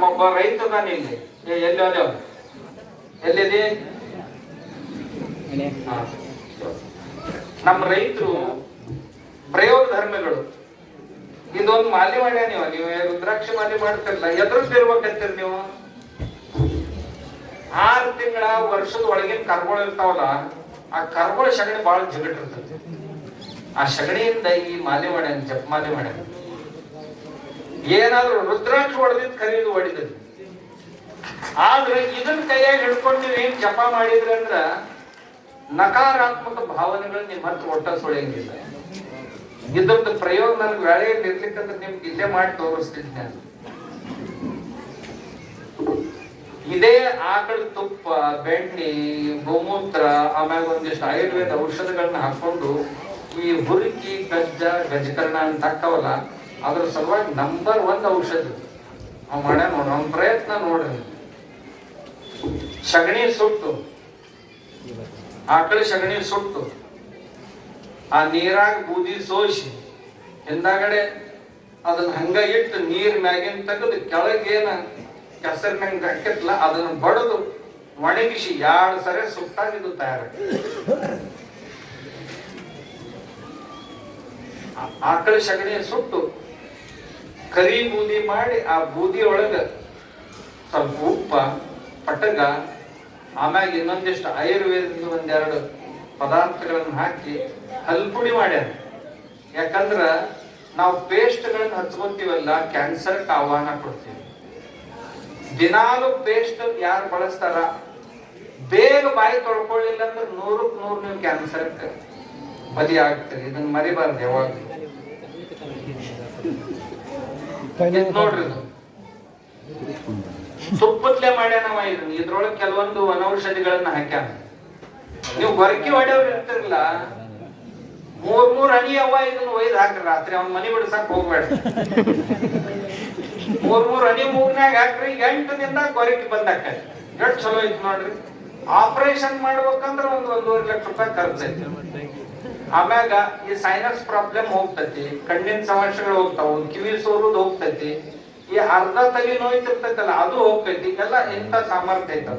ನಮ್ಮೊಬ್ಬ ರೈತ ಅದಾನ ಇಲ್ಲಿ. ಎಲ್ಲಿ ಹೋದ? ಎಲ್ಲಿದೆ? ನಮ್ಮ ರೈತರು ಪ್ರಯೋಗ ಧರ್ಮಗಳು ಇದೊಂದು ಮಾಲಿ ಮಾಡ್ಯ. ನೀವು ರುದ್ರಾಕ್ಷಿ ಮಾಲಿ ಮಾಡ್ತಿರಲ್ಲ, ಎದುರ್ದಿರ್ಬೇಕಂತೀರಿ ನೀವು. 6 ತಿಂಗಳ ವರ್ಷದ ಒಳಗಿನ ಕರ್ಗಳು ಇರ್ತಾವಲ್ಲ, ಆ ಕರ್ಗಳ ಸಗಣಿ ಬಹಳ ಜಿಗಟಿರ್ತದೆ. ಆ ಸಗಣಿಯಿಂದ ಈ ಮಾಲಿ ಮಾಡ್ಯಾನ, ಜಪ್ ಮಾಲಿ ಮಾಡ್ಯಾನ. ಏನಾದ್ರು ರುದ್ರಾಕ್ಷಿ ಹೊಡೆದಿದ್ ಖರೀದು ಹೊಡಿದ್ರಿ. ಆದ್ರೆ ಇದನ್ನ ಕೈಯಾಗಿ ಹಿಡ್ಕೊಂಡು ನೀವು ಏನ್ ಜಪ ಮಾಡಿದ್ರಿ ಅಂದ್ರ ನಕಾರಾತ್ಮಕ ಭಾವನೆಗಳು ನಿಮ್ಮ ಹತ್ರ ಒಟ್ಟ ಸುಳಿಯಂಗಿಲ್ಲ. ಇದ್ರದ್ದು ಪ್ರಯೋಗ ನನಗೆ ವೇಳೆಯಲ್ಲಿ ಇರ್ಲಿಕ್ಕಂದ್ರೆ ನಿಮ್ಗೆ ಇಲ್ಲೇ ಮಾಡಿ ತೋರಿಸ್ತಿದ್ದೆ ನಾನು. ಇದೇ ಆಕಳ ತುಪ್ಪ, ಬೆಣ್ಣೆ, ಗೋಮೂತ್ರ, ಆಮ್ಯಾಗ ಒಂದಿಷ್ಟು ಆಯುರ್ವೇದ ಔಷಧಗಳನ್ನ ಹಾಕೊಂಡು ಈ ಹುರುಕಿ, ಗಜಕರ್ಣ ಅಂತ ಹಾಕವಲ್ಲ, ಅದ್ರ ಸಲುವಾಗಿ ನಂಬರ್ 1 ಔಷಧ ಅವ್ ಮಾಡ್ಯ ನೋಡ್ರಿ. ಅವ್ನ ಪ್ರಯತ್ನ ನೋಡ್ರಿ. ಸಗಣಿ ಸುಟ್ಟು, ಆಕಳ ಸಗಣಿ ಸುಟ್ಟು ಆ ನೀರಾಗ ಬೂದಿ ಸೋಸಿ ಹಿಂದಾಗಡೆ ಅದನ್ನ ಹಂಗ ಇಟ್ಟು ನೀರ್ ಮ್ಯಾಗಿನ ತೆಗೆದು ಕೆಳಗೇನ ಕೆಸರಿನಂಗ ಹಾಕಿತ್ಲ ಅದನ್ನ ಬಡದು ಒಣಗಿಸಿ 2 ಸರಿ ಸುಟ್ಟಾಗಿದ್ದು ತಯಾರ. ಆಕಳ ಸಗಣಿ ಸುಟ್ಟು ಕರಿ ಬೂದಿ ಮಾಡಿ ಆ ಬೂದಿ ಒಳಗ ಸ್ವಲ್ಪ ಉಪ್ಪ, ಪಟಗ, ಆಮ್ಯಾಗ ಇನ್ನೊಂದಿಷ್ಟು ಆಯುರ್ವೇದದ 1-2 ಪದಾರ್ಥಗಳನ್ನ ಹಾಕಿ ಹಲ್ಪುಡಿ ಮಾಡ್ಯಾರ. ಯಾಕಂದ್ರ ನಾವು ಪೇಸ್ಟ್ಗಳನ್ನ ಹಚ್ಕೊಂತೀವಲ್ಲ, ಕ್ಯಾನ್ಸರ್ಗೆ ಆಹ್ವಾನ ಕೊಡ್ತೀವಿ. ದಿನಾಲು ಪೇಸ್ಟ್ ಯಾರು ಬಳಸ್ತಾರ, ಬೇಗ ಬಾಯಿ ತೊಳ್ಕೊಳ್ಳಿಲ್ಲ ಅಂದ್ರೆ 100ಕ್ಕೆ 100 ನೀವು ಕ್ಯಾನ್ಸರ್ಗೆ ಬದಿ ಆಗ್ತೀರಿ. ಇದನ್ನ ಮರಿಬಾರ್ದು ಯಾವಾಗ. ನೋಡ್ರಿ, ತುಪ್ಪತ್ಲೆ ಮಾಡ್ಯಾನವ. ಇದ್ರೊಳಗೆ ಕೆಲವೊಂದು ವನೌಷಧಿಗಳನ್ನ ಹಾಕ್ಯಾನ. ನೀವು ಗೊರಕಿ ಹೊಡೆಯವ್ರು ಇರ್ತಿರ್ಲಿಲ್ಲ, 3 ಹನಿ ಅವ ಇದನ್ನ ಒಯ್ದು ಹಾಕ್ರಿ. ರಾತ್ರಿ ಅವ್ನ ಮನಿ ಬಿಡ್ಸಕ್ ಹೋಗ್ಬೇಡ. 3 ಹನಿ ಮೂಗ್ನಾಗ ಹಾಕ್ರಿ. 8 ದಿನದ ಗೊರಕಿ ಬಂದಾಕ ಎಷ್ಟು ಚಲೋ ಐತಿ ನೋಡ್ರಿ. ಆಪರೇಷನ್ ಮಾಡ್ಬೇಕಂದ್ರ 1.5 ಲಕ್ಷ ರೂಪಾಯಿ ಖರ್ಚೈತಿ. ಆಮ್ಯಾಗ ಈ ಸೈನಸ್ ಪ್ರಾಬ್ಲಮ್ ಹೋಗ್ತೈತಿ, ಕಣ್ಣಿನ ಸಮಸ್ಯೆಗಳು ಹೋಗ್ತಾವ, ಕಿವಿ ಸೋರುದು ಹೋಗ್ತೈತಿ, ಈ ಅರ್ಧ ತಲೆ ನೋಯ್ತಿರ್ತೈತಲ್ಲ ಅದು ಹೋಗ್ತೈತಿ. ಎಲ್ಲ ಇಂಥ ಸಾಮರ್ಥ್ಯ ಐತ.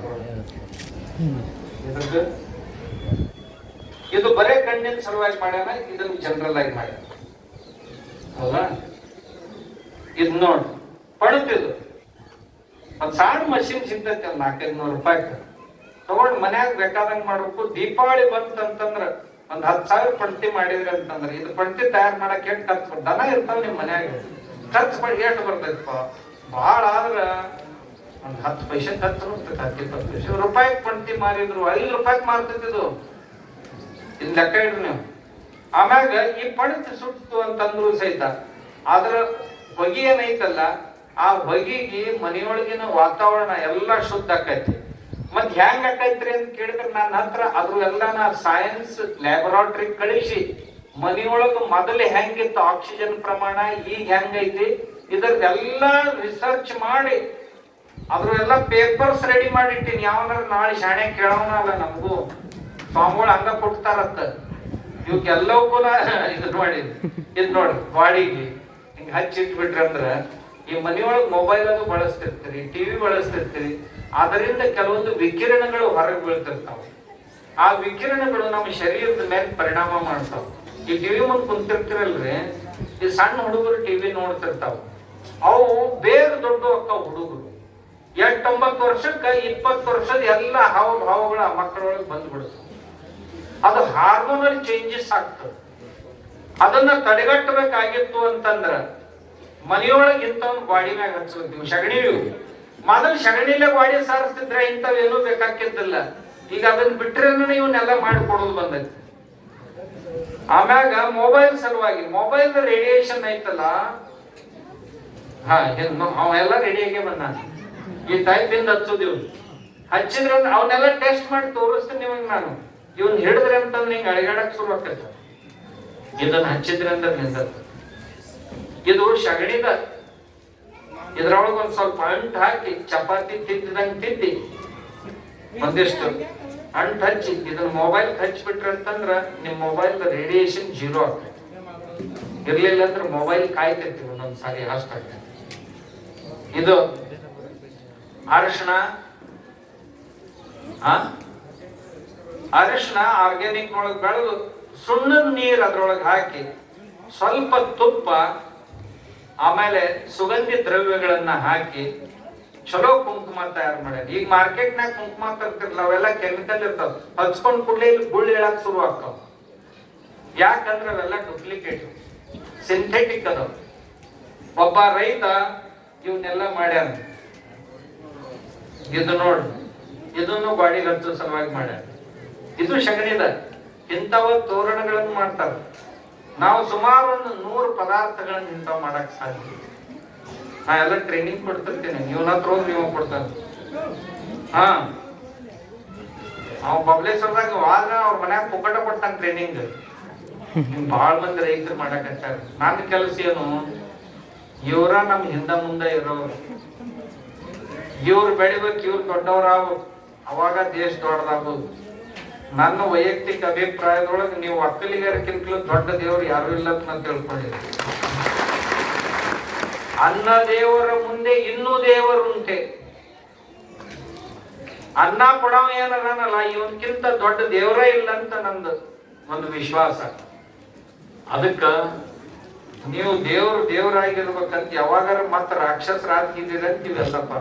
ಇದು ಬರೇ ಕಣ್ಣಿನ ಸಲುವಾಗಿ ಮಾಡ್ಯಾನ, ಇದನ್ನ ಜನರಲ್ ಆಗಿ ಮಾಡ್ಯಾನ. ಹೌದಾ? ಇದು ನೋಡಿ ಪಡುತ್ತಿದ್ದು ಒಂದ್ ಸಣ್ಣ ಮಷಿನ್ ಸಿಗ್ತೈತಿ, 400-500 ರೂಪಾಯಿ ತಗೊಂಡು ಮನ್ಯಾಗ ಬೇಕಾದಂಗ್ ಮಾಡ್ಬೇಕು. ದೀಪಾವಳಿ ಬಂತಂತಂದ್ರ 10,000 ಪಂಕ್ತಿ ಮಾಡಿದ್ರಿ ಅಂತಂದ್ರ ಇದು ಪಂಕ್ತಿ ತಯಾರು ಮಾಡಕ್ ಎಷ್ಟು ಖರ್ಚು? ದನ ಇರ್ತಾವ ನಿಮ್ ಮನ್ಯಾಗ, ಖರ್ಚು ಮಾಡಿ ಎಷ್ಟು ಬರ್ತೈತಪ್ಪ? ಭಾಳ ಆದ್ರ 10 ಪೈಸೆ ಖರ್ಚು ಬರ್ತೈತಿ. 10-20 ಪೈಸೆ ರೂಪಾಯಿಗೆ ಪಂಕ್ತಿ ಮಾರಿದ್ರು 5 ರೂಪಾಯಿಗೆ ಮಾರ್ತೈತಿದು. ಇದ್ ಲೆಕ್ಕ ಇಡ್ರಿ ನೀವು. ಆಮ್ಯಾಗ ಈ ಪಂಕ್ತಿ ಸುಟ್ಟು ಅಂತಂದ್ರು ಸಹಿತ ಅದ್ರ ಹೊಗೆ ಏನೈತಲ್ಲ, ಆ ಹೊಗೆಗೆ ಮನೆಯೊಳಗಿನ ವಾತಾವರಣ ಎಲ್ಲಾ ಶುದ್ಧ ಆಕೈತಿ. ಮತ್ ಹೆಂಗ್ ಆಕೈತ್ರಿ ಅಂತ ಕೇಳಿದ್ರೆ ನನ್ನ ಹತ್ರ ಅದ್ರ ಎಲ್ಲ ಸೈನ್ಸ್ ಲ್ಯಾಬೊರೇಟರಿ ಕಳಿಸಿ ಮನೆಯೊಳಗ ಮೊದಲು ಹೆಂಗಿತ್ತು ಆಕ್ಸಿಜನ್ ಪ್ರಮಾಣ, ಈಗ ಹೆಂಗೈತಿ, ಇದೆಲ್ಲ ರಿಸರ್ಚ್ ಮಾಡಿ ಅದ್ರೆಲ್ಲ ಪೇಪರ್ಸ್ ರೆಡಿ ಮಾಡಿಟ್ಟಿನಿ. ಯಾವನಾರ ನಾಳೆ ಶಾಣೆ ಕೇಳೋಣ ಅಲ್ಲ, ನಮಗೂ ಸ್ವಾಮಿಗಳು ಹಂಗ ಕೊಡ್ತಾರತ್ತ. ಇವಕ್ಕೆಲ್ಲವಕ್ಕೂ ಇದು ಮಾಡಿ ಇದ್ ನೋಡ್ರಿ, ಬಾಡಿಗೆ ಹಿಂಗ ಹಚ್ಚಿಟ್ಬಿಟ್ರಿ ಅಂದ್ರ ಈ ಮನೆಯೊಳಗೆ ಮೊಬೈಲ್ ಅದು ಬಳಸ್ತಿರ್ತೀರಿ, ಟಿವಿ ಬಳಸ್ತಿರ್ತೀರಿ. ಅದರಿಂದ ಕೆಲವೊಂದು ವಿಕಿರಣಗಳು ಹೊರಗೆ ಬೀಳ್ತಿರ್ತಾವ. ಆ ವಿಕಿರಣಗಳು ನಮ್ಮ ಶರೀರದ ಮೇಲೆ ಪರಿಣಾಮ ಮಾಡ್ತಾವ. ಈ ಟಿವಿ ಮುಂದೆ ಕುಂತಿರ್ತಿರಲ್ರಿ, ಈ ಸಣ್ಣ ಹುಡುಗರು ಟಿವಿ ನೋಡ್ತಿರ್ತಾವ. ಅವು ಬೇಗ ದೊಡ್ಡ ಅಕ್ಕಾವ ಹುಡುಗರು. 8-9 ವರ್ಷಕ್ಕ 20 ವರ್ಷದ ಎಲ್ಲ ಹಾವಭಾವಗಳ ಆ ಮಕ್ಕಳೊಳಗೆ ಬಂದ್ಬಿಡುತ್ತೆ. ಅದು ಹಾರ್ಮೋನಲ್ ಚೇಂಜಸ್ ಆಗ್ತದೆ. ಅದನ್ನ ತಡೆಗಟ್ಟಬೇಕಾಗಿತ್ತು ಅಂತಂದ್ರ ಮನೆಯೊಳಗೆ ಇಂಥವ್ನ ಬಾಡಿ ಮ್ಯಾಗ ಹಚ್ಬೇಕು. ನೀವು ಸಗಣಿ ಮೊದಲು ಸಗಣಿಲೆ ಬಾಡಿ ಸಾರಿಸ್ತಿದ್ರೆ ಇಂಥವೇನೂ ಬೇಕಾಗಿದ್ದಿಲ್ಲ. ಈಗ ಅದನ್ನ ಬಿಟ್ರೆ ಇವನ್ನೆಲ್ಲ ಮಾಡಿಕೊಡೋದು ಬಂದೈತಿ. ಆಮ್ಯಾಗ ಮೊಬೈಲ್ ಸಲುವಾಗಿ ಮೊಬೈಲ್ ರೇಡಿಯೇಷನ್ ಐತಲ್ಲ, ಅವೆಲ್ಲ ರೆಡಿಯಾಗೆ ಬಂದ. ಈ ಟೈಪ್ ಇಂದ ಹಚ್ಚೋದು ಇವ್ನು ಹಚ್ಚಿದ್ರೆ ಅವನ್ನೆಲ್ಲ ಟೆಸ್ಟ್ ಮಾಡಿ ತೋರಿಸ್ತೀನಿ ನಿಮಗೆ ನಾನು. ಇವನ್ ಹಿಡಿದ್ರೆ ಅಂತಂದ್ರೆ ಹಿಂಗ ಅಳಿಗಾಡಕ್ ಶುರು ಆಗ್ತೈತೆ. ಇದನ್ನ ಹಚ್ಚಿದ್ರೆ ಅಂದ್ರೆ ನಿಂದತ್ತ. ಇದು ಸಗಣಿದ. ಇದ್ರೊಳಗೆ ಒಂದ್ ಸ್ವಲ್ಪ ಅಂಟು ಹಾಕಿ ಚಪಾತಿ ತಿದ್ದಂಗ್ ತಿದ್ದಿ ಒಂದಿಷ್ಟು ಅಂಟು ಹಚ್ಚಿ ಇದನ್ನ ಮೊಬೈಲ್ ಹಚ್ಚಿಬಿಟ್ರಿ ಅಂತಂದ್ರ ನಿಮ್ ಮೊಬೈಲ್ ರೇಡಿಯೇಷನ್ 0 ಆಗ್ತೈತಿ. ಇರ್ಲಿಲ್ಲ ಅಂದ್ರೆ ಮೊಬೈಲ್ ಕಾಯ್ತೈತಿ ಒಂದೊಂದ್ಸಾರಿ ಅಷ್ಟಾಗ್ತೈತಿ. ಇದು ಅರಿಶಿಣ ಅರಿಶಿಣ ಆರ್ಗ್ಯಾನಿಕ್ ಒಳಗೆ ಬೆಳೆದು ಸುಣ್ಣದ ನೀರು ಅದ್ರೊಳಗೆ ಹಾಕಿ ಸ್ವಲ್ಪ ತುಪ್ಪ ಆಮೇಲೆ ಸುಗಂಧಿ ದ್ರವ್ಯಗಳನ್ನ ಹಾಕಿ ಚಲೋ ಕುಂಕುಮ ತಯಾರು ಮಾಡ್ಯಾರ. ಈಗ ಮಾರ್ಕೆಟ್ನಾಗ ಕುಂಕುಮ ತರ್ತಿರ್ಲ ಅವೆಲ್ಲ ಕೆಮಿಕಲ್ ಇರ್ತಾವ, ಹಚ್ಕೊಂಡ್ ಕೂಡಲೇ ಇಲ್ಲಿ ಗುಳ್ಳಿ ಹೇಳಕ್ ಶುರು ಆಗ್ತಾವ. ಯಾಕಂದ್ರೆ ಅವೆಲ್ಲ ಡೂಪ್ಲಿಕೇಟ್ ಸಿಂಥೆಟಿಕ್ ಅದಾವ. ಒಬ್ಬ ರೈತ ಇವನ್ನೆಲ್ಲ ಮಾಡ್ಯಾರ. ಇದು ನೋಡ್ರಿ, ಇದನ್ನು ಗಾಡಿಗೆ ಹಚ್ಚೋ ಸಲುವಾಗಿ ಮಾಡ್ಯಾರ. ಇದು ಶಗಣಿದ. ಇಂಥವ ತೋರಣಗಳನ್ನು ಮಾಡ್ತಾರ. ನಾವು ಸುಮಾರು ಒಂದು 100 ಪದಾರ್ಥಗಳನ್ನ ಇಂಥವ್ ಮಾಡಕ್ ಸಾಧ್ಯ. ನಾ ಎಲ್ಲ ಟ್ರೈನಿಂಗ್ ಕೊಡ್ತಿರ್ತೀನಿ, ನೀವ್ ಹತ್ರ ಹೋಗಿ ನೀವು ಕೊಡ್ತಾರ. ಅವ್ ಬಬಲೇಶ್ವರದಾಗ ವಾರ ಅವ್ರ ಮನ್ಯಾಗ ಪುಕ್ಕಟ ಕೊಡ್ತಾನ ಟ್ರೈನಿಂಗ್. ಬಹಳ ಮಂದಿ ರೈತರು ಮಾಡಕತ್ತಾರ. ನನ್ನ ಕೆಲಸ ಏನು, ಇವ್ರ ನಮ್ ಹಿಂದ ಮುಂದೆ ಇರೋರು, ಇವ್ರು ಬೆಳಿಬೇಕು, ಇವ್ರು ದೊಡ್ಡವರಾಗ, ಅವಾಗ ದೇಶ ದೊಡ್ಡದಾಗೋದು. ನನ್ನ ವೈಯಕ್ತಿಕ ಅಭಿಪ್ರಾಯದೊಳಗೆ ನೀವು ಒಕ್ಕಲಿಗರಕ್ಕಿಂತಲೂ ದೊಡ್ಡ ದೇವರು ಯಾರು ಇಲ್ಲ ಅಂತ ನಾನು ತಿಳ್ಕೊಂಡಿದ್ದೆ. ಅನ್ನ ದೇವರ ಮುಂದೆ ಇನ್ನೂ ದೇವರುಂಟೆ. ಅನ್ನ ಕೊಡವ ಏನಲ್ಲ, ಇವನ್ಕಿಂತ ದೊಡ್ಡ ದೇವರೇ ಇಲ್ಲ ಅಂತ ನಂದು ಒಂದು ವಿಶ್ವಾಸ. ಅದಕ್ಕ ನೀವು ದೇವರಾಗಿರ್ಬೇಕಂತ ಯಾವಾಗಾರ ಮತ್ತೆ ರಾಕ್ಷಸರಾಗಿದ್ದೀರಂತ ಇವೆಲ್ಲಪ್ಪ.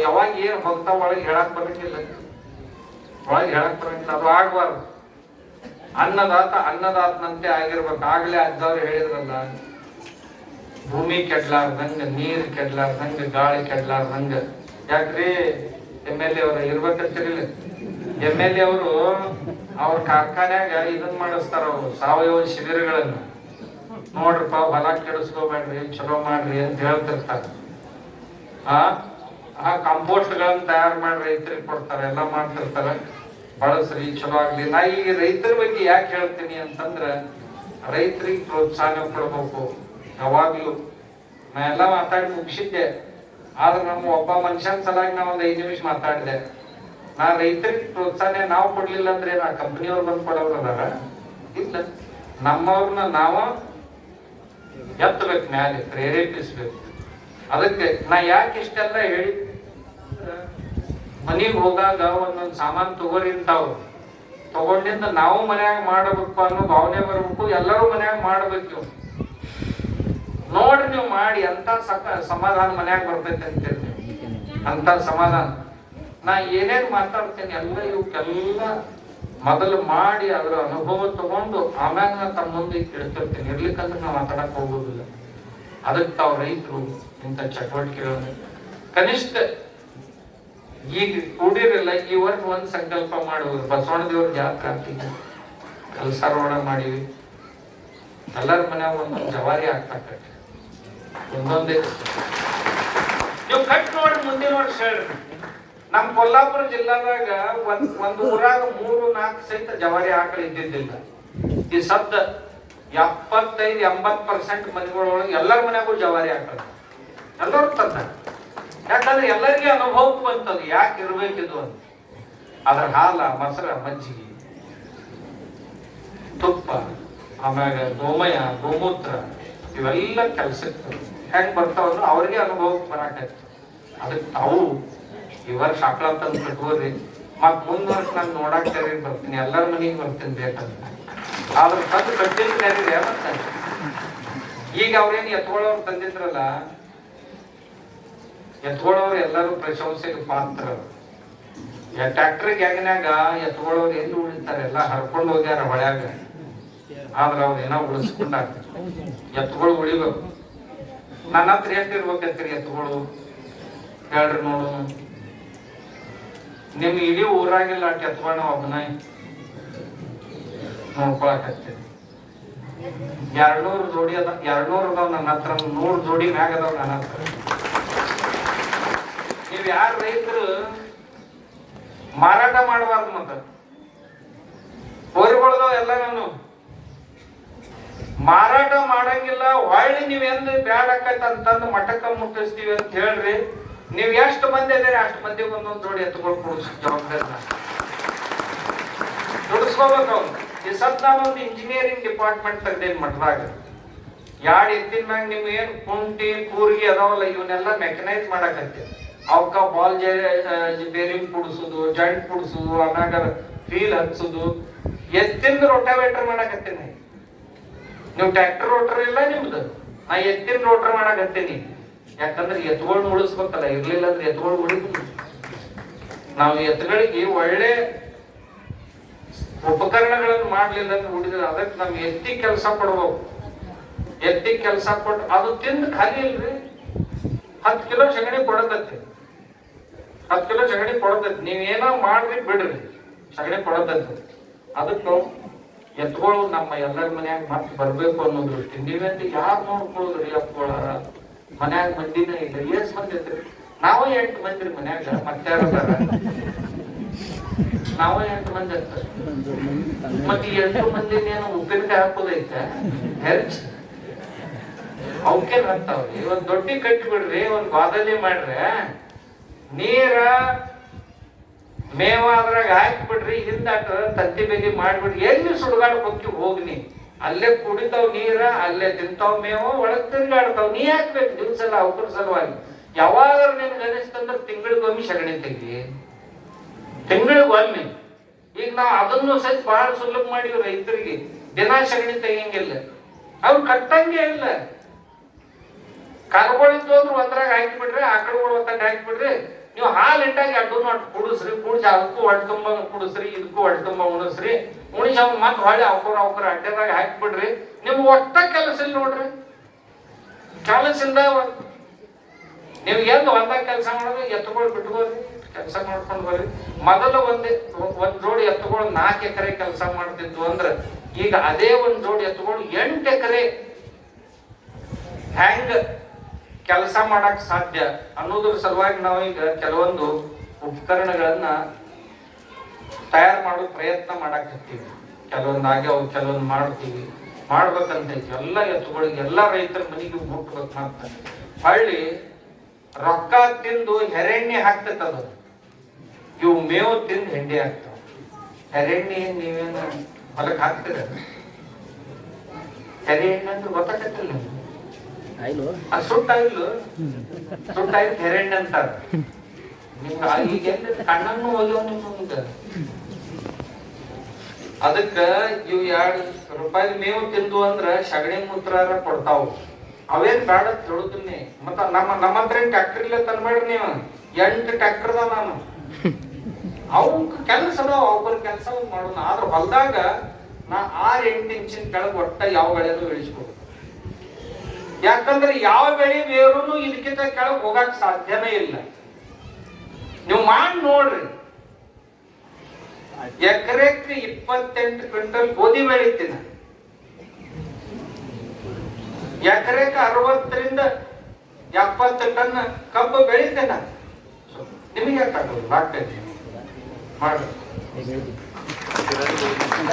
ಯಾವಾಗ ಏನ್ ಭಕ್ತ ಒಳಗೆ ಹೇಳಕ್ ಬರಂಗಿಲ್ಲ, ಒಳಗೆ ಹೇಳಕ್ ಬರಂಗಿಲ್ಲ. ಅದು ಆಗ್ಬಾರ್ದು. ಅನ್ನದಾತನಂತೆ ಆಗಿರ್ಬೇಕು. ಆಗ್ಲೇ ಅಜ್ಜವ್ರು ಹೇಳಿದ್ರಲ್ಲ, ಭೂಮಿ ಕೆಡ್ಲಾರ್ದಂಗ, ನೀರ್ ಕೆಡ್ಲಾರ್ದಂಗ, ಗಾಳಿ ಕೆಡ್ಲಾರ್ದಂಗ. ಯಾಕ್ರಿ MLA ಅವ್ರ ಇರ್ಬೇಕಂತಿರಲಿಲ್ಲ. MLA ಅವರು ಅವ್ರ ಕಾರ್ಖಾನ್ಯಾಗ ಇದನ್ ಮಾಡಿಸ್ತಾರ, ಅವ್ರು ಸಾವಯವ ಶಿಬಿರಗಳನ್ನ. ನೋಡ್ರಪ್ಪ, ಹೊಲ ಕೆಡಿಸ್ಕೋಬೇಡ್ರಿ, ಚಲೋ ಮಾಡ್ರಿ ಅಂತ ಹೇಳ್ತಿರ್ತಾರ. ಆ ಕಾಂಪೋಸ್ಟ್ ಗಳನ್ನ ತಯಾರು ಮಾಡಿ ರೈತರಿಗೆ ಕೊಡ್ತಾರೆ, ಎಲ್ಲ ಮಾಡ್ತಿರ್ತಾರ. ಬಳಸ್ರಿ, ಚಲೋ ಆಗ್ಲಿ. ನಾ ಈಗ ರೈತರ ಬಗ್ಗೆ ಯಾಕೆ ಹೇಳ್ತೀನಿ ಅಂತಂದ್ರ, ರೈತರಿಗೆ ಪ್ರೋತ್ಸಾಹ ಕೊಡ್ಬೇಕು ಯಾವಾಗ್ಲೂ. ನಾ ಎಲ್ಲ ಮಾತಾಡಿ ಮುಗಿಸಿದ್ದೆ, ಆದ್ರೆ ನಮ್ಮ ಒಬ್ಬ ಮನುಷ್ಯನ ಸಲಾಗಿ ನಾ ಒಂದ್ 5 ನಿಮಿಷ ಮಾತಾಡಿದೆ. ನಾ ರೈತರಿಗೆ ಪ್ರೋತ್ಸಾಹ ನಾವು ಕೊಡ್ಲಿಲ್ಲ ಅಂದ್ರೆ ನಾ ಕಂಪನಿಯವ್ರು ಬಂದ್ ಕೊಡೋರು ಅದಾರ ಇಲ್ಲ. ನಮ್ಮವ್ರನ್ನ ನಾವು ಎತ್ತಬೇಕು, ಮ್ಯಾಲೆ ಪ್ರೇರೇಪಿಸ್ಬೇಕು. ಅದಕ್ಕೆ ನಾ ಯಾಕೆ ಇಷ್ಟೆಲ್ಲ ಹೇಳಿ, ಮನಿಗ್ ಹೋಗಾಗ ಒಂದೊಂದ್ ಸಾಮಾನ್ ತಗೋರಿಂತಾವ್, ತಗೊಂಡಿಂದ ನಾವು ಮನ್ಯಾಗ ಮಾಡಬೇಕು ಅನ್ನೋ ಭಾವನೆ ಬರ್ಬೇಕು. ಎಲ್ಲರೂ ಮನ್ಯಾಗ ಮಾಡ್ಬೇಕು. ನೋಡ್ರಿ ನೀವು ಮಾಡಿ ಅಂತ ಸಮಾಧಾನ ಮನ್ಯಾಗ ಬರ್ತೈತೆ ಅಂತೀರಿ. ಅಂತ ಸಮಾಧಾನ ನಾ ಏನೇನ್ ಮಾತಾಡ್ತೇನೆ ಎಲ್ಲ ಇವಕ್ಕೆಲ್ಲ ಮೊದಲು ಮಾಡಿ ಅದ್ರ ಅನುಭವ ತಗೊಂಡು ಆಮ್ಯಾಗ ನಾ ತಮ್ಮ ಮುಂದೆ ಕೇಳ್ತಿರ್ತೇನೆ. ಇರ್ಲಿಕ್ಕಂದ್ರೆ ನಾವು ಮಾತಾಡಕ್ ಹೋಗೋದಿಲ್ಲ. ಅದಕ್ಕೆ ತಾವ್ ರೈತರು ಇಂಥ ಚಟುವಟಿಕೆಗಳನ್ನು ಕನಿಷ್ಠ ಈಗ ಕೂಡಿರಲ್ಲ, ಈ ವರ್ಷ ಒಂದ್ ಸಂಕಲ್ಪ ಮಾಡುವುದು. ಬಸವಣ್ಣ ದೇವ್ರ ಜಾತ್ರೆ ಆಗ್ತಿದೆ, ಕಲ್ಸಾರೋಣ ಮಾಡಿವಿ. ಎಲ್ಲರ ಮನ್ಯಾಗ ಒಂದೊಂದು ಜವಾರಿ ಆಗ್ತಾ ಒಂದೊಂದೇ ನೀವು ಕಟ್ ನೋಡಿ. ಮುಂದಿನ ವರ್ಷ ಹೇಳ್ರಿ, ನಮ್ ಕೊಲ್ಲಾಪುರ ಜಿಲ್ಲಾದಾಗ ಒಂದ್ ಊರಾಗ 3-4 ಸಹಿತ ಜವಾರಿ ಆಕಳ ಇದ್ದಿದ್ದಿಲ್ಲ. ಈ ಸದ್ದ 75-80% ಮನೆಗಳೊಳಗೆ ಎಲ್ಲರ ಮನ್ಯಾಗೂ ಜವಾರಿ ಆಕಳ ಎಲ್ಲರೂ ತಂದ. ಯಾಕಂದ್ರೆ ಎಲ್ಲರಿಗೆ ಅನುಭವ ಬಂತದ್ದು ಯಾಕೆ ಇರ್ಬೇಕಿದು ಅಂತ. ಅದ್ರ ಹಾಲ, ಮೊಸರ, ಮಜ್ಜಿಗೆ, ತುಪ್ಪ, ಆಮ್ಯಾಗ ಗೋಮಯ, ಗೋಮೂತ್ರ ಇವೆಲ್ಲ ಕೆಲ್ಸಕ್ಕೆ ಹೆಂಗ್ ಬರ್ತಾವ ಅವ್ರಿಗೆ ಅನುಭವಕ್ಕೆ ಬರಾಕೈತಿ. ಅದಕ್ಕೆ ತಾವು ಈ ವರ್ಷ ಆಕಳ ತಂದು ಕಟ್ಕೋರಿ. ಮತ್ ಮುಂದ್ ವರ್ಷ ನಾನು ನೋಡಾಕ್ ಕರೀರಿ ಬರ್ತೀನಿ, ಎಲ್ಲರ ಮನೆಗೆ ಬರ್ತೀನಿ ಬೇಕಂತ. ಆದ್ರ ತಂದು ಕಟ್ಟಿದ್ ಕರೀರಿ. ಮತ್ತೆ ಈಗ ಅವ್ರೇನು ಎತ್ಕೊಳ್ಳೋರು ತಂದಿದ್ರಲ್ಲ, ಎತ್ಕೊಳ್ಳೋರು ಎಲ್ಲರೂ ಪ್ರಶಂಸೆಗೆ ಪಾತ್ರ. ಟ್ರ್ಯಾಕ್ಟರ್ ಗ್ಯಾಗ್ನ್ಯಾಗ ಎತ್ಕೊಳ್ಳೋರು ಎಲ್ಲಿ ಉಳಿತಾರೆ, ಎಲ್ಲ ಹರ್ಕೊಂಡು ಹೋಗ್ಯಾರ ಹೊಳ್ಯಾಗ. ಆದ್ರ ಅವ್ರ ಏನೋ ಉಳಿಸ್ಕೊಂಡಾರ. ಎತ್ಗಳು ಉಳಿಬೇಕು. ನನ್ನ ಹತ್ರ ಎಷ್ಟು ಇರ್ಬೇಕಂತೀರಿ ಎತ್ಗಳು ಹೇಳ್ರಿ ನೋಡು. ನಿಮ್ ಇಡೀ ಊರಾಗಿಲ್ಲ ಅಟ್ ಎತ್ಗಳು ಒಬ್ಬನ ನೋಡ್ಕೊಳಕತ್ತೀರಿ. 200 ಜೋಡಿ ಅದ, 200 ಅದಾವ ನನ್ನ ಹತ್ರ. 100 ಜೋಡಿ ಮ್ಯಾಗ ಅದಾವ ನನ್ನ ಹತ್ರ. ನೀವ್ ಯಾರು ರೈತರು ಮಾರಾಟ ಮಾಡಬಾರ್ದು. ಮತ್ತ ಹೋರಿಗಳದಾವ ಎಲ್ಲ ನಾನು ಮಾರಾಟ ಮಾಡಂಗಿಲ್ಲ. ಹೊಳ್ಳಿ ನೀವ್ ಎಂದ ಬ್ಯಾಡ ಆಕೈತೆ ಅಂತಂದು ಮಠಕ್ಕ ಮುಟ್ಟಿಸ್ತೀವಿ ಅಂತ ಹೇಳ್ರಿ. ನೀವ್ ಎಷ್ಟು ಮಂದಿ ಅದೇರಿ ಅಷ್ಟು ಮಂದಿಗೆ ಒಂದೊಂದು ಜೋಡಿ ಎತ್ಕೊಂಡು ಕೊಡಿಸ್ ಜವಾಬ್ದಾರಿ ದುಡಿಸ್ಕೋಬೇಕು. ಅವ್ನು ಈ ಸತ್ ನಾನು ಒಂದು ಇಂಜಿನಿಯರಿಂಗ್ ಡಿಪಾರ್ಟ್ಮೆಂಟ್ ತೆಗ್ದೇನ್ ಮಠದಾಗ. ಯಾಡ್ ಎತ್ತಿನ ಮ್ಯಾಗ ನಿಮ್ ಏನ್ ಕುಂಟಿ ಕೂರ್ಗಿ ಅದಾವಲ್ಲ ಇವನ್ನೆಲ್ಲ ಮೆಕನೈಸ್ ಮಾಡಕತ್ತೀವಿ. ಅವಕ್ಕ ಬಾಲ್ ಬೇರಿಂಗ್ ಕುಡಿಸುದು, ಜಾಯಿಂಟ್ ಕುಡಿಸುದು, ಆಮ್ಯಾಗ ವೀಲ್ ಹಚ್ಚುದು, ಎತ್ತಿಂದ ರೋಟಾವೇಟರ್ ಮಾಡಕತ್ತೀನಿ. ನೀವು ಟ್ರ್ಯಾಕ್ಟರ್ ರೋಟರ್ ಇಲ್ಲ ನಿಮ್ದು, ನಾ ಎತ್ತಿನ ರೋಟರ್ ಮಾಡಕತ್ತೀನಿ. ಯಾಕಂದ್ರೆ ಎತ್ತುಗಳು ಮುಡಿಸ್ಬೇಕಲ್ಲ, ಇರ್ಲಿಲ್ಲ ಅಂದ್ರೆ ಎತ್ತುಗಳು ಮುಡಿದು ನಾವು ಎತ್ತುಗಳಿಗೆ ಒಳ್ಳೆ ಉಪಕರಣಗಳನ್ನು ಮಾಡ್ಲಿಲ್ಲ ಅಂದ್ರೆ ಉಳಿದ್ರೆ ಅದಕ್ಕೆ ನಮ್ಗೆ ಎತ್ತಿ ಕೆಲಸ ಕೊಡ್ಬೇಕು. ಎತ್ತಿ ಕೆಲಸ ಕೊಟ್ಟು ಅದು ತಿಂದು ಖಾಲಿ ಇಲ್ರಿ, 10 ಕಿಲೋ ಸಗಣಿ ಕೊಡತೈತಿ. 10 ಕಿಲೋ ಸಗಣಿ ಕೊಡತೈತಿ. ನೀವೇನೋ ಮಾಡ್ರಿ ಬಿಡ್ರಿ, ಸಗಣಿ ಕೊಡತೈತಿ. ಅದಕ್ಕೆ ಎತ್ತುಗಳು ನಮ್ಮ ಎಲ್ಲರ ಮನ್ಯಾಗ ಮತ್ತೆ ಬರ್ಬೇಕು ಅನ್ನೋ ದೃಷ್ಟಿ. ನೀವೆಂತ ಯಾರು ನೋಡ್ಕೊಳ್ಳೋದ್ರಿ? ಎತ್ತುಗಳ ಮನ್ಯಾಗ ಮಂದಿನೇ ಇಲ್ಲ. ಎಷ್ಟ್ ಮಂದಿ ಐತ್ರಿ? ನಾವ 8 ಮಂದಿ ಮನ್ಯಾಗ, ಮತ್ತೆ ನಾವ 8 ಮಂದಿ ಇರ್ತಾರೆ. ಮತ್ತೆ 8 ಮಂದಿನೇನು ಉಪ್ಪಿನಕಾಯಿ ಹಾಕೋದೈತೆ ಹೆರ್ಚ್ ಅವಕ್ಕೇನ್ ಆಗ್ತಾವ್ರಿ? ಒಂದ್ ದೊಡ್ಡಿ ಕಟ್ಟಿ ಬಿಡ್ರಿ, ಒಂದ್ ಬಾದಲಿ ಮಾಡ್ರಿ, ನೀರ ಮೇವ ಅದ್ರಾಗ ಹಾಕಿ ಬಿಡ್ರಿ, ಹಿಂದಾಟ ತತ್ತಿ ಬೇಗಿ ಮಾಡ್ಬಿಡ್ರಿ. ಎಲ್ಲಿ ಸುಡುಗಾಡ್ ಹೋಗಿ ಹೋಗ್ನಿ, ಅಲ್ಲೇ ಕುಡಿತಾವ್ ನೀರ, ಅಲ್ಲೇ ತಿಂತಾವ್ ಮೇವ, ಒಳಗ್ ತಿರ್ಗಾಡ್ತಾವ್. ನೀ ಹಾಕ್ಬೇಕು ದಿವ್ಸ ಎಲ್ಲ ಅವ್ರ ಸಲುವಾಗಿ. ಯಾವಾಗ ನಿನ್ಗೆ ಅನಿಸ್ತಂದ್ರೆ ತಿಂಗಳಿಗೊಮ್ಮೆ ಸಗಣಿ ತೆಗಿ, ತಿಂಗಳಿಗೊಮ್ಮೆ. ಈಗ ನಾವ್ ಅದನ್ನು ಸಹಿತ ಬಹಳ ಸುಲಭ ಮಾಡಿವಿ ರೈತರಿಗೆ. ದಿನ ಸಗಣಿ ತೆಗಿಯಂಗಿಲ್ಲ, ಅವ್ರು ಕಟ್ಟಂಗೆ ಇಲ್ಲ. ಕರ್ಗಳಿದ್ದು ಅಂದ್ರೆ ಒಂದ್ರಾಗ ಹಾಕಿಬಿಡ್ರಿ, ಆಕಳುಗಳು ಒಂದಾಗ ಹಾಕಿಬಿಡ್ರಿ. ನೀವು ಹಾಲು ಹಿಂಡಾಗಿ ಅಡ್ಡು ಮಾಡಿ ಕುಡಿಸ್ರಿ, ಕುಡಿಸಿ ಅದಕ್ಕೂ ಹೊಟ್ಟೆ ತುಂಬ ಕುಡಿಸ್ರಿ, ಇದಕ್ಕೂ ಹೊಟ್ಟೆ ತುಂಬ ಉಣಿಸ್ರಿ. ಉಣಿಸಿ ಅವ್ನು ಮತ್ತೆ ಹೊಳ್ಳಿ ಅವಕರ ಅಡ್ಡದಾಗ ಹಾಕಿಬಿಡ್ರಿ. ನಿಮ್ಗೆ ಒಟ್ಟ ಕೆಲಸ ಇಲ್ಲ ನೋಡ್ರಿ. ಕೆಲಸದಿಂದ ನೀವು ಎಂದು ಹೊಲ್ದಾಗ ಕೆಲಸ ಮಾಡೋದು, ಎತ್ತುಗಳು ಬಿಟ್ಕೋರಿ, ಕೆಲಸ ಮಾಡ್ಕೊಂಡು ಬರ್ರಿ. ಮೊದಲು ಒಂದ್ ಜೋಡಿ ಎತ್ತುಗಳು 4 ಎಕರೆ ಕೆಲಸ ಮಾಡ್ತಿದ್ವು ಅಂದ್ರೆ ಈಗ ಅದೇ ಒಂದ್ ಜೋಡಿ ಎತ್ತುಗಳು 8 ಎಕರೆ ಹೆಂಗ ಕೆಲಸ ಮಾಡಕ್ ಸಾಧ್ಯ ಅನ್ನೋದ್ರ ಸಲುವಾಗಿ ನಾವೀಗ ಕೆಲವೊಂದು ಉಪಕರಣಗಳನ್ನ ತಯಾರು ಮಾಡೋ ಪ್ರಯತ್ನ ಮಾಡಾಕತ್ತೀವಿ. ಕೆಲವೊಂದು ಆಗ್ಯಾವ, ಕೆಲವೊಂದು ಮಾಡ್ತೀವಿ, ಮಾಡ್ಬೇಕಂತ ಎಲ್ಲ ಎತ್ತುಗಳಿಗೆ ಎಲ್ಲ ರೈತರ ಮನೆಗೆ ಮುಟ್ಬೇಕು. ಮತ್ತೆ ಹಳ್ಳಿ ರೊಕ್ಕ ತಿಂದು ಹೆರೆಣ್ಣೆ ಹಾಕ್ತದ, ಇವು ಮೇವು ತಿಂದು ಹೆಂಡಿ ಹಾಕ್ತಾವ. ಹೆರೆಣ್ಣೆ ನೀವೇನು ಹೊಲಕ್ಕೆ ಹಾಕ್ತೀರ? ಹೆರೆ ಎಣ್ಣೆ ಅಂದ್ರೆ ಗೊತ್ತಾಗತ್ತಿಲ್ಲ ನಿಮ್ಗೆ? ಸುಟ್ಟಾಗಿಲ್ಲ, ಸುಟ್ಟಾಗಿ ಹೆರೆಣ್ಣೆ ಅಂತಾರ. ನಿಮ್ಗೆ ಈಗ ಕಣ್ಣನ್ನು ಒಯ್ಯೋ ನಿಮ್ಗೆ. ಅದಕ್ಕ ಇವು 2 ರೂಪಾಯಿ ಮೇವು ತಿಂದು ಅಂದ್ರ ಸಗಣಿ ಮೂತ್ರಾರ ಕೊಡ್ತಾವು. ಅವೇನ್ ಬೇಡ ಹೇಳುದಿಲ್ಲ. ಮತ್ತ ನಮ್ಮ ಹತ್ರ ಟ್ರ್ಯಾಕ್ಟರ್ ಇಲ್ಲ ತಂದ್ಬೇಡ್ರಿ ನೀವು. 8 ಟ್ರ್ಯಾಕ್ಟರ್ ಅದಾವ. ನಾನು ಅವ್ ಕೆಲಸ ಅದಾವ, ಅವ್ರ ಕೆಲಸ ಮಾಡೋಣ. ಆದ್ರ ಹೊಲ್ದಾಗ ನಾ 6-8 ಇಂಚಿನ ಕೆಳಗೆ ಒಟ್ಟ ಯಾವ ಬೆಳೆನೂ ಇಳಿಸ್ಕೊಡು. ಯಾಕಂದ್ರೆ ಯಾವ ಬೆಳೆ ಬೇರೂ ಇದಕ್ಕಿಂತ ಕೆಳಗೆ ಹೋಗಕ್ ಸಾಧ್ಯನೇ ಇಲ್ಲ. ನೀವು ಮಾಡಿ ನೋಡ್ರಿ. ಎಕರೆಕ್ಕೆ 28 ಕ್ವಿಂಟಲ್ ಗೋಧಿ ಬೆಳಿತೀನಿ, ಎಕರೆಕ್ಕೆ 60 ರಿಂದ 70 ಟನ್ ಕಬ್ಬು ಬೆಳಿತೇನೆ. ನಿಮಗೆ ಯಾಕೆ ಆಗ್ತದೆ? ಮಾಡ್ರಿ.